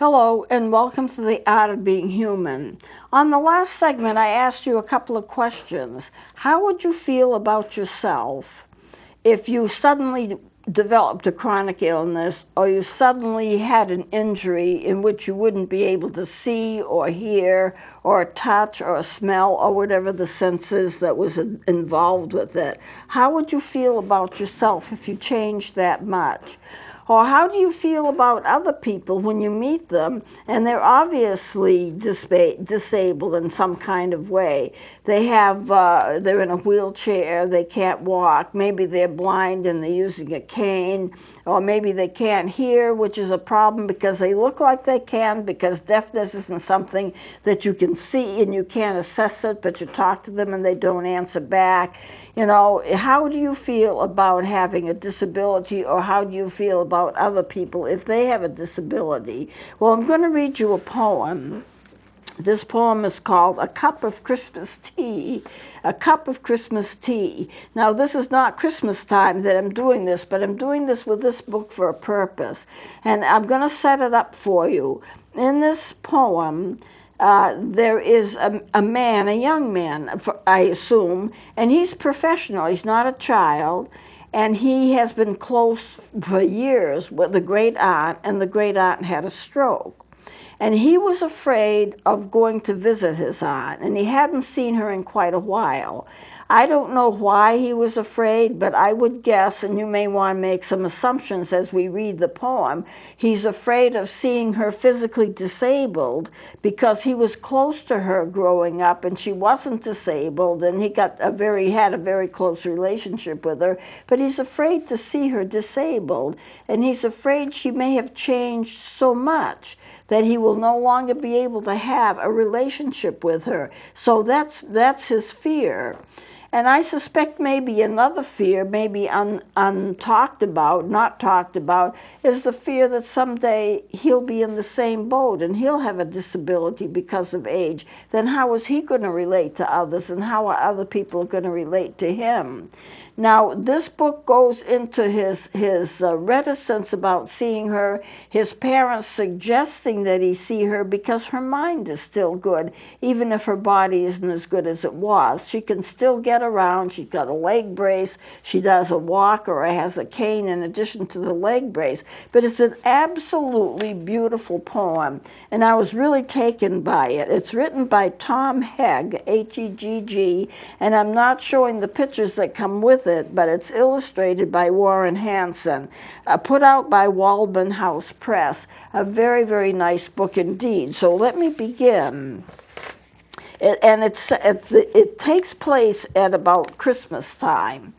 Hello and welcome to the Art of Being Human. On the last segment, I asked you a couple of questions. How would you feel about yourself if you suddenly developed a chronic illness or you suddenly had an injury in which you wouldn't be able to see or hear or touch or smell or whatever the senses that was involved with it? How would you feel about yourself if you changed that much? Or how do you feel about other people when you meet them and they're obviously disabled in some kind of way? They're in a wheelchair, they can't walk, maybe they're blind and they're using a cane, or maybe they can't hear, which is a problem because they look like they can, because deafness isn't something that you can see and you can't assess it, but you talk to them and they don't answer back. You know, how do you feel about having a disability, or how do you feel about other people if they have a disability? Well, I'm going to read you a poem. This poem is called A Cup of Christmas Tea. A Cup of Christmas Tea. Now, this is not Christmas time that I'm doing this, but I'm doing this with this book for a purpose. And I'm going to set it up for you. In this poem, there is a man, a young man, I assume, and he's professional. He's not a child. And he has been close for years with the great aunt, and the great aunt had a stroke. And he was afraid of going to visit his aunt, and he hadn't seen her in quite a while. I don't know why he was afraid, but I would guess, and you may want to make some assumptions as we read the poem, he's afraid of seeing her physically disabled because he was close to her growing up and she wasn't disabled, and he had a very close relationship with her, but he's afraid to see her disabled, and he's afraid she may have changed so much that he will no longer be able to have a relationship with her. So that's his fear. And I suspect maybe another fear, maybe untalked about, not talked about, is the fear that someday he'll be in the same boat and he'll have a disability because of age. Then how is he going to relate to others, and how are other people going to relate to him? Now, this book goes into his reticence about seeing her, his parents suggesting that he see her because her mind is still good, even if her body isn't as good as it was. She can still get around. She's got a leg brace. She does a walk or has a cane in addition to the leg brace. But it's an absolutely beautiful poem, and I was really taken by it. It's written by Tom Hegg, H-E-G-G, and I'm not showing the pictures that come with it, but it's illustrated by Warren Hansen, put out by Waldman House Press. A very nice book indeed. So let me begin. It takes place at about Christmas time.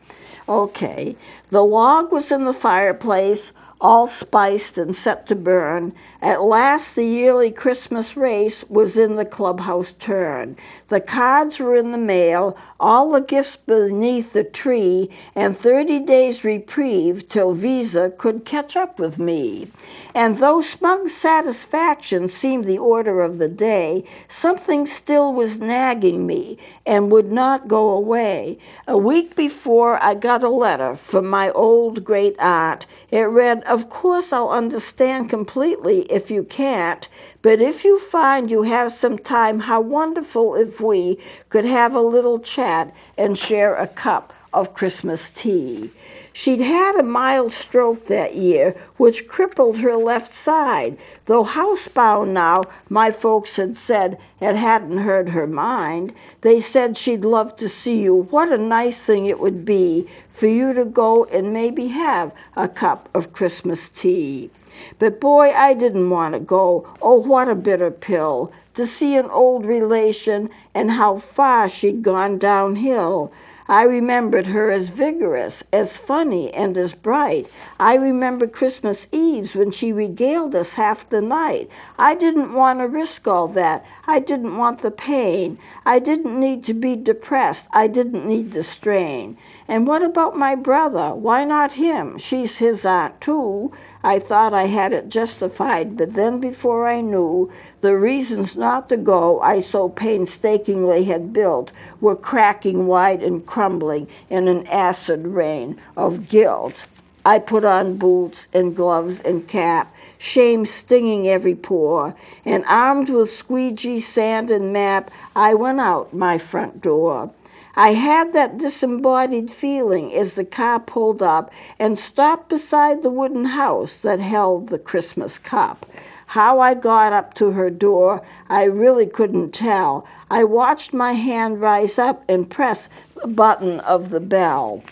Okay, the log was in the fireplace, all spiced and set to burn. At last the yearly Christmas race was in the clubhouse turn. The cards were in the mail, all the gifts beneath the tree, and 30 days reprieve till Visa could catch up with me. And though smug satisfaction seemed the order of the day, something still was nagging me and would not go away. A week before, I got a letter from my old great aunt. It read, "Of course I'll understand completely if you can't, but if you find you have some time, how wonderful if we could have a little chat and share a cup of Christmas tea." She'd had a mild stroke that year, which crippled her left side. Though housebound now, my folks had said it hadn't hurt her mind. They said she'd love to see you. What a nice thing it would be for you to go and maybe have a cup of Christmas tea. But boy, I didn't want to go. Oh, what a bitter pill, to see an old relation and how far she'd gone downhill. I remembered her as vigorous, as funny, and as bright. I remembered Christmas Eves when she regaled us half the night. I didn't want to risk all that. I didn't want the pain. I didn't need to be depressed. I didn't need the strain. And what about my brother? Why not him? She's his aunt, too. I thought I had it justified, but then before I knew, the reasons not to go I so painstakingly had built were cracking wide and crumbling in an acid rain of guilt. I put on boots and gloves and cap, shame stinging every pore, and armed with squeegee, sand, and map, I went out my front door. I had that disembodied feeling as the car pulled up and stopped beside the wooden house that held the Christmas cup. How I got up to her door, I really couldn't tell. I watched my hand rise up and press the button of the bell.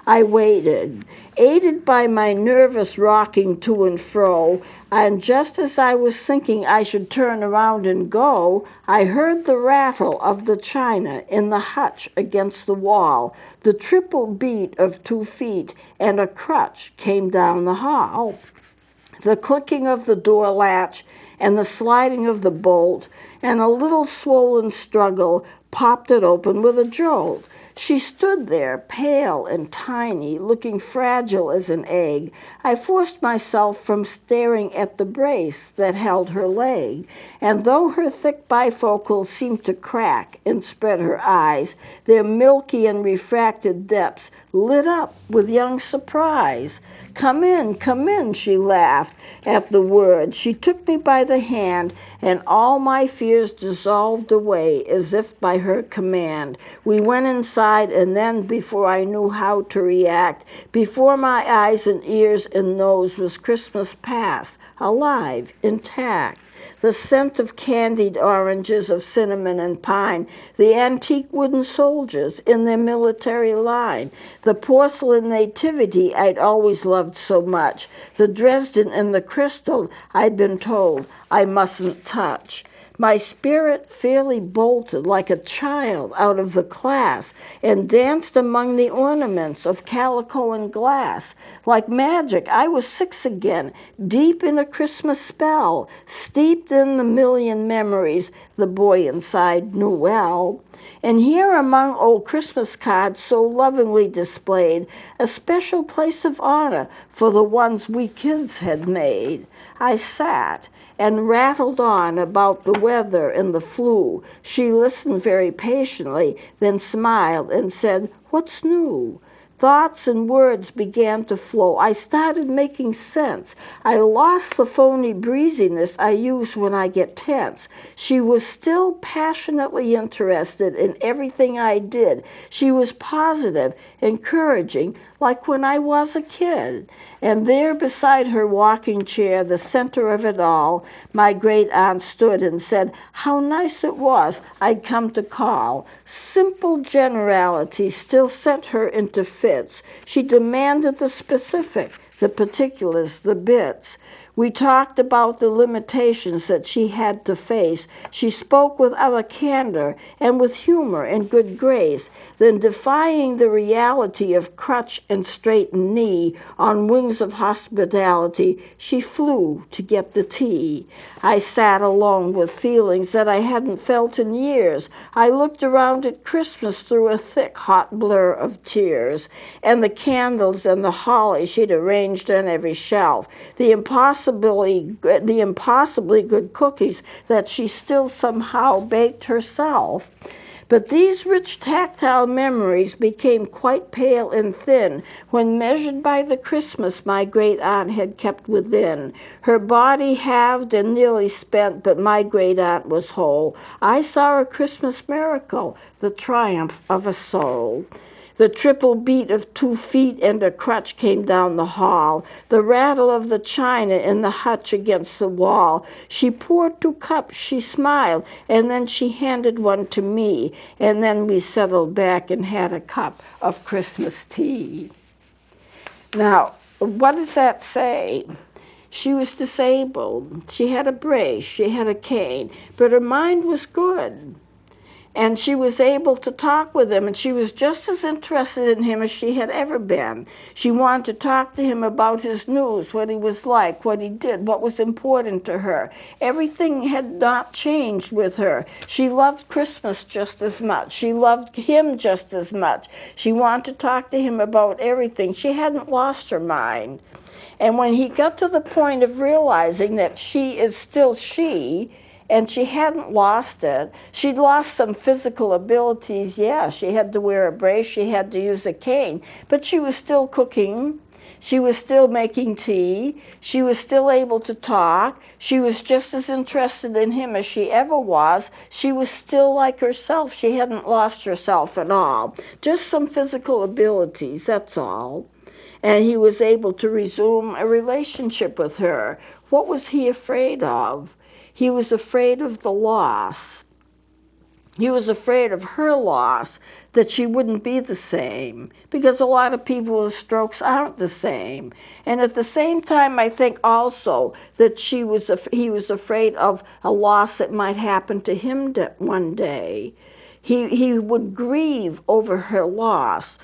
I waited, aided by my nervous rocking to and fro, and just as I was thinking I should turn around and go, I heard the rattle of the china in the hutch against the wall, the triple beat of 2 feet, and a crutch came down the hall. The clicking of the door latch and the sliding of the bolt, and a little swollen struggle popped it open with a jolt. She stood there, pale and tiny, looking fragile as an egg. I forced myself from staring at the brace that held her leg, and though her thick bifocals seemed to crack and spread her eyes, their milky and refracted depths lit up with young surprise. Come in, she laughed at the word. She took me by the hand, and all my fears dissolved away as if by her command. We went inside, and then, before I knew how to react, before my eyes and ears and nose was Christmas past, alive, intact. The scent of candied oranges, of cinnamon and pine, the antique wooden soldiers in their military line, the porcelain nativity I'd always loved so much, the Dresden and the crystal I'd been told I mustn't touch. My spirit fairly bolted like a child out of the class and danced among the ornaments of calico and glass. Like magic, I was 6 again, deep in a Christmas spell, steeped in the million memories the boy inside knew well. And here among old Christmas cards so lovingly displayed, a special place of honor for the ones we kids had made. I sat and rattled on about the weather and the flu. She listened very patiently, then smiled and said, "What's new?" Thoughts and words began to flow. I started making sense. I lost the phony breeziness I use when I get tense. She was still passionately interested in everything I did. She was positive, encouraging, like when I was a kid. And there beside her walking chair, the center of it all, my great aunt stood and said how nice it was I'd come to call. Simple generality still sent her into fits. She demanded the specific, the particulars, the bits. We talked about the limitations that she had to face. She spoke with utter candor and with humor and good grace. Then, defying the reality of crutch and straightened knee, on wings of hospitality, she flew to get the tea. I sat alone with feelings that I hadn't felt in years. I looked around at Christmas through a thick, hot blur of tears, and the candles and the holly she'd arranged on every shelf, the impossibly good cookies that she still somehow baked herself. But these rich tactile memories became quite pale and thin when measured by the Christmas my great aunt had kept within. Her body halved and nearly spent, but my great aunt was whole. I saw a Christmas miracle, the triumph of a soul. The triple beat of 2 feet and a crutch came down the hall, the rattle of the china in the hutch against the wall. She poured 2 cups, she smiled, and then she handed one to me, and then we settled back and had a cup of Christmas tea. Now, what does that say? She was disabled. She had a brace, she had a cane, but her mind was good. And she was able to talk with him, and she was just as interested in him as she had ever been. She wanted to talk to him about his news, what he was like, what he did, what was important to her. Everything had not changed with her. She loved Christmas just as much. She loved him just as much. She wanted to talk to him about everything. She hadn't lost her mind. And when he got to the point of realizing that she is still she, and she hadn't lost it. She'd lost some physical abilities, yeah. She had to wear a brace, she had to use a cane, but she was still cooking. She was still making tea. She was still able to talk. She was just as interested in him as she ever was. She was still like herself. She hadn't lost herself at all. Just some physical abilities, that's all. And he was able to resume a relationship with her. What was he afraid of? He was afraid of the loss. He was afraid of her loss, that she wouldn't be the same, because a lot of people with strokes aren't the same. And at the same time, I think also that he was afraid of a loss that might happen to him one day. He would grieve over her loss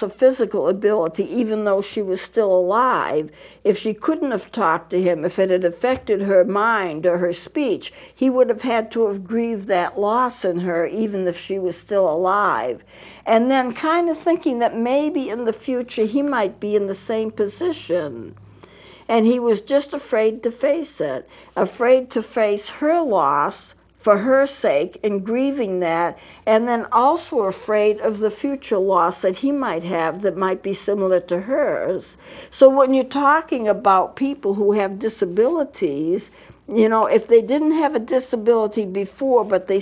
of physical ability, even though she was still alive. If she couldn't have talked to him, if it had affected her mind or her speech, he would have had to have grieved that loss in her, even if she was still alive. And then kind of thinking that maybe in the future he might be in the same position. And he was just afraid to face it, afraid to face her loss for her sake and grieving that, and then also afraid of the future loss that he might have that might be similar to hers. So when you're talking about people who have disabilities, you know, if they didn't have a disability before, but they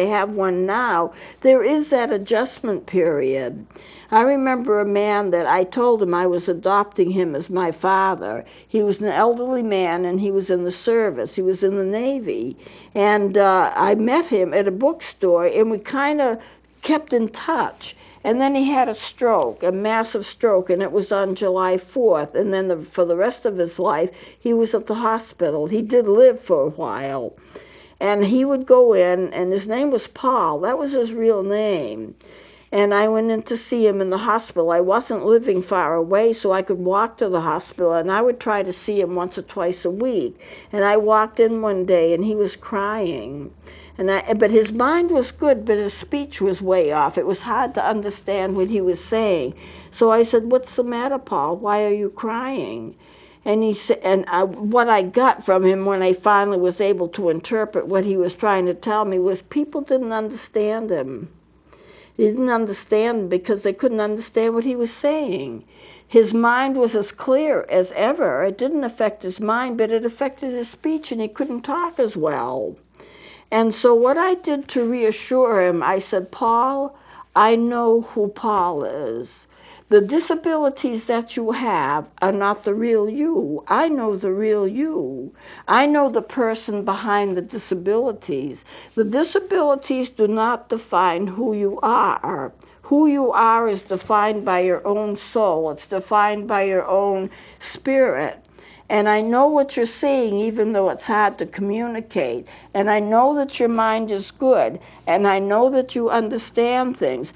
have one now, there is that adjustment period. I remember a man that I told him I was adopting him as my father. He was an elderly man, and he was in the service. He was in the Navy. And I met him at a bookstore, and we kind of kept in touch. And then he had a stroke, a massive stroke, and it was on July 4th. And then for the rest of his life, he was at the hospital. He did live for a while. And he would go in, and his name was Paul. That was his real name. And I went in to see him in the hospital. I wasn't living far away, so I could walk to the hospital, and I would try to see him once or twice a week. And I walked in one day, and he was crying. But his mind was good, but his speech was way off. It was hard to understand what he was saying. So I said, "What's the matter, Paul? Why are you crying?" And he said, what I got from him when I finally was able to interpret what he was trying to tell me was people didn't understand him. They didn't understand because they couldn't understand what he was saying. His mind was as clear as ever. It didn't affect his mind, but it affected his speech, and he couldn't talk as well. And so what I did to reassure him, I said, "Paul, I know who Paul is. The disabilities that you have are not the real you. I know the real you. I know the person behind the disabilities. The disabilities do not define who you are. Who you are is defined by your own soul. It's defined by your own spirit. And I know what you're saying, even though it's hard to communicate. And I know that your mind is good. And I know that you understand things.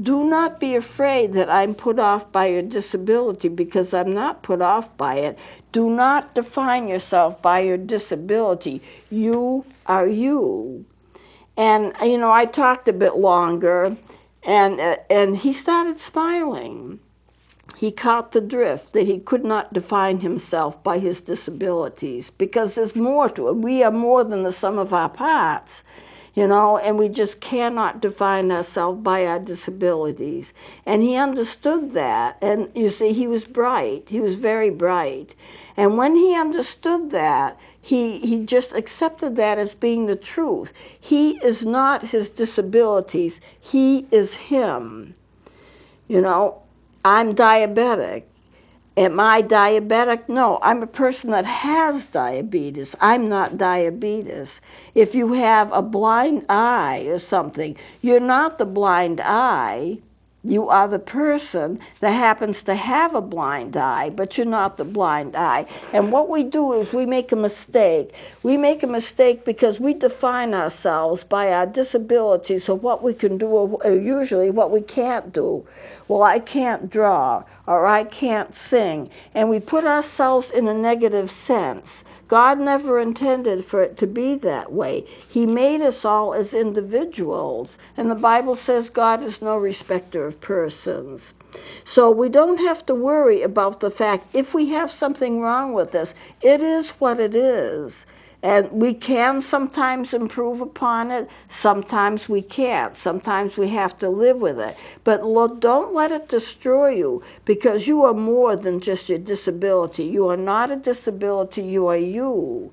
Do not be afraid that I'm put off by your disability, because I'm not put off by it. Do not define yourself by your disability. You are you." And, you know, I talked a bit longer, and he started smiling. He caught the drift that he could not define himself by his disabilities, because there's more to it. We are more than the sum of our parts. You know, and we just cannot define ourselves by our disabilities. And he understood that. And you see, he was bright. He was very bright. And when he understood that, he just accepted that as being the truth. He is not his disabilities. He is him. You know, I'm diabetic. Am I diabetic? No, I'm a person that has diabetes. I'm not diabetes. If you have a blind eye or something, you're not the blind eye. You are the person that happens to have a blind eye, but you're not the blind eye. And what we do is we make a mistake. We make a mistake because we define ourselves by our disabilities of what we can do, or usually what we can't do. Well, I can't draw, or I can't sing. And we put ourselves in a negative sense. God never intended for it to be that way. He made us all as individuals. And the Bible says God is no respecter of persons. So we don't have to worry about the fact if we have something wrong with us. It is what it is. And we can sometimes improve upon it, sometimes we can't. Sometimes we have to live with it. But don't let it destroy you, because you are more than just your disability. You are not a disability, you are you.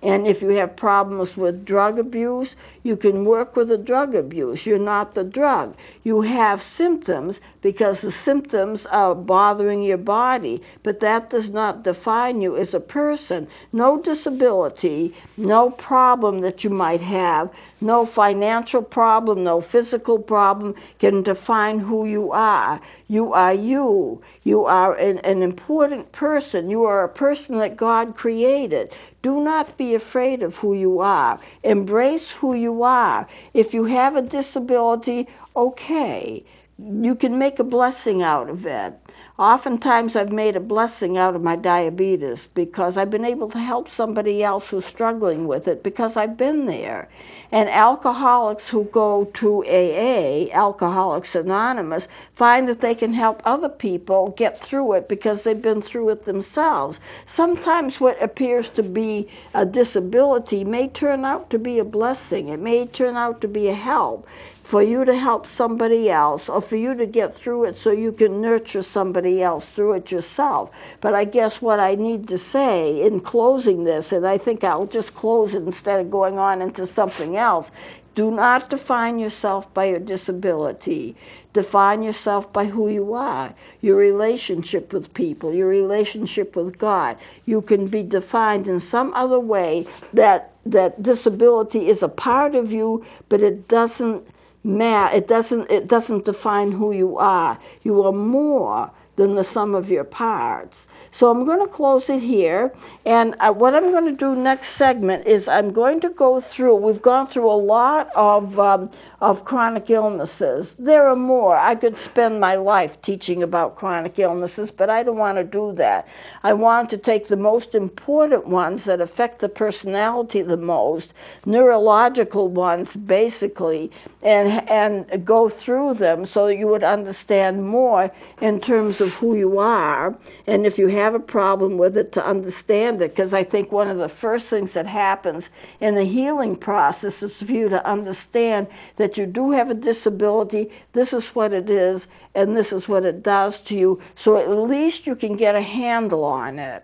And if you have problems with drug abuse, you can work with the drug abuse. You're not the drug. You have symptoms because the symptoms are bothering your body, but that does not define you as a person. No disability, no problem that you might have, no financial problem, no physical problem can define who you are. You are you. You are an important person. You are a person that God created. Do not be afraid of who you are. Embrace who you are. If you have a disability, okay, you can make a blessing out of it. Oftentimes I've made a blessing out of my diabetes because I've been able to help somebody else who's struggling with it because I've been there. And alcoholics who go to AA, Alcoholics Anonymous, find that they can help other people get through it because they've been through it themselves. Sometimes what appears to be a disability may turn out to be a blessing. It may turn out to be a help for you to help somebody else, or for you to get through it so you can nurture somebody else through it yourself. But I guess what I need to say in closing this, and I think I'll just close it instead of going on into something else, do not define yourself by your disability. Define yourself by who you are, your relationship with people, your relationship with God. You can be defined in some other way that disability is a part of you, but it doesn't it doesn't define who you are. You are more than the sum of your parts. So I'm going to close it here, and what I'm going to do next segment is I'm going to go through, we've gone through a lot of chronic illnesses. There are more. I could spend my life teaching about chronic illnesses, but I don't want to do that. I want to take the most important ones that affect the personality the most, neurological ones basically, and go through them so that you would understand more in terms of who you are, and if you have a problem with it, to understand it, because I think one of the first things that happens in the healing process is for you to understand that you do have a disability, this is what it is, and this is what it does to you, so at least you can get a handle on it.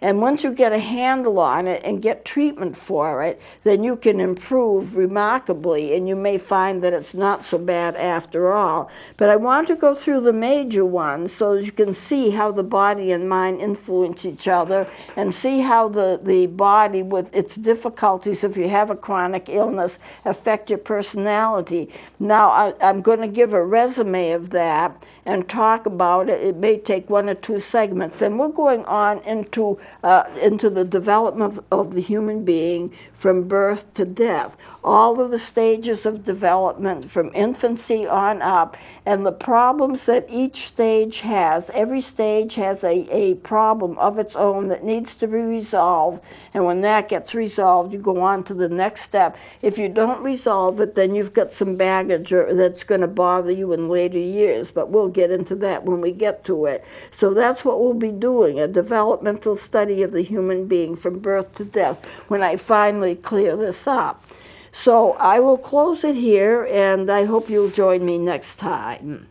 And once you get a handle on it and get treatment for it, then you can improve remarkably, and you may find that it's not so bad after all. But I want to go through the major ones so that you can see how the body and mind influence each other, and see how the body with its difficulties, if you have a chronic illness, affect your personality. Now, I'm going to give a resume of that and talk about it. It may take 1 or 2 segments. Then we're going on into the development of the human being from birth to death. All of the stages of development from infancy on up, and the problems that each stage has. Every stage has a problem of its own that needs to be resolved, and when that gets resolved, you go on to the next step. If you don't resolve it, then you've got some baggage that's going to bother you in later years, but we'll get into that when we get to it. So that's what we'll be doing, a developmental study of the human being from birth to death, when I finally clear this up. So I will close it here, and I hope you'll join me next time.